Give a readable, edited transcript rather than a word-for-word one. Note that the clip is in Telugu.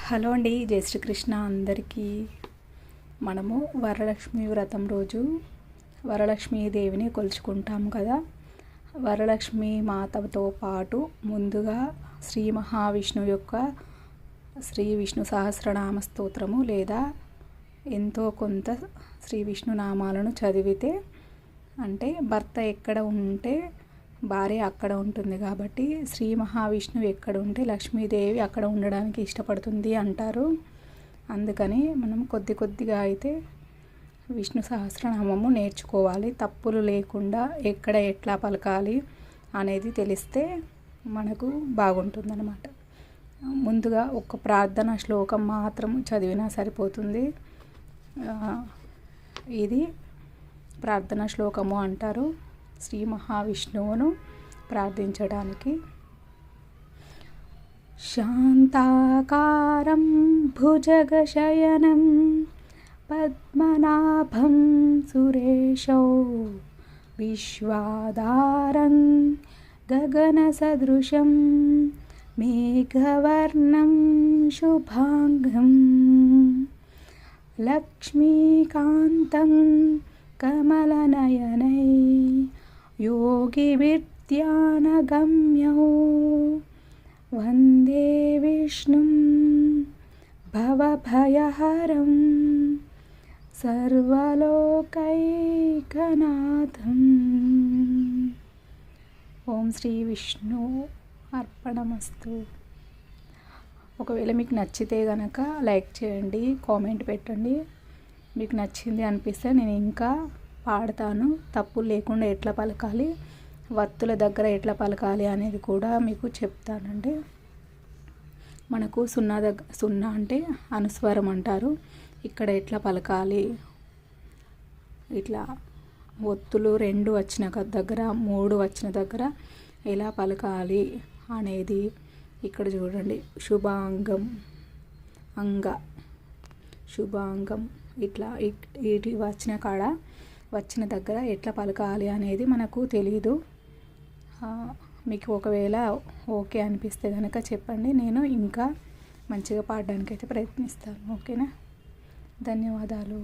హలో అండి, జై శ్రీకృష్ణ అందరికీ. మనము వరలక్ష్మి వ్రతం రోజు వరలక్ష్మీదేవిని కొలుచుకుంటాం కదా. వరలక్ష్మి మాతతో పాటు ముందుగా శ్రీ మహావిష్ణువు యొక్క శ్రీ విష్ణు సహస్రనామ స్తోత్రము లేదా ఎంతో కొంత శ్రీ విష్ణు నామాలను చదివితే, అంటే భర్త ఎక్కడ ఉంటే భార్య అక్కడ ఉంటుంది కాబట్టి శ్రీ మహావిష్ణువు ఎక్కడ ఉంటే లక్ష్మీదేవి అక్కడ ఉండడానికి ఇష్టపడుతుంది అంటారు. అందుకని మనం కొద్ది కొద్దిగా అయితే విష్ణు సహస్రనామము నేర్చుకోవాలి. తప్పులు లేకుండా ఎక్కడ ఎట్లా పలకాలి అనేది తెలిస్తే మనకు బాగుంటుందన్నమాట. ముందుగా ఒక ప్రార్థన శ్లోకం మాత్రం చదివినా సరిపోతుంది. ఇది ప్రార్థన శ్లోకము అంటారు శ్రీ మహావిష్ణువును ప్రార్థించడానికి. శాంతాకారం భుజగశయనం పద్మనాభం సురేశో విశ్వాధారం గగనసదృశం మేఘవర్ణం శుభాంగం లక్ష్మీకాంతం కమలనయనై योगिविद्यानगम्यो वन्दे विष्णुं भवभयहरं सर्वलोकैकनाथम्. ఓం శ్రీ విష్ణు అర్పణమస్తు. ఒకవేళ మీకు నచ్చితే కనుక లైక్ చేయండి, కామెంట్ పెట్టండి. మీకు నచ్చింది అనిపిస్తే నేను ఇంకా పాడతాను. తప్పులు లేకుండా ఎట్లా పలకాలి, వత్తుల దగ్గర ఎట్లా పలకాలి అనేది కూడా మీకు చెప్తానండి. మనకు సున్నా అంటే అనుస్వరం అంటారు. ఇక్కడ ఎట్లా పలకాలి, ఇట్లా ఒత్తులు 2 వచ్చిన దగ్గర 3 వచ్చిన దగ్గర ఎలా పలకాలి అనేది ఇక్కడ చూడండి. శుభాంగం, శుభాంగం ఇట్లా ఇటు వచ్చిన దగ్గర ఎట్లా పలకాలి అనేది మనకు తెలీదు. మీకు ఒకవేళ ఓకే అనిపిస్తే కనుక చెప్పండి, నేను ఇంకా మంచిగా పాడడానికైతే ప్రయత్నిస్తాను. ఓకేనా? ధన్యవాదాలు.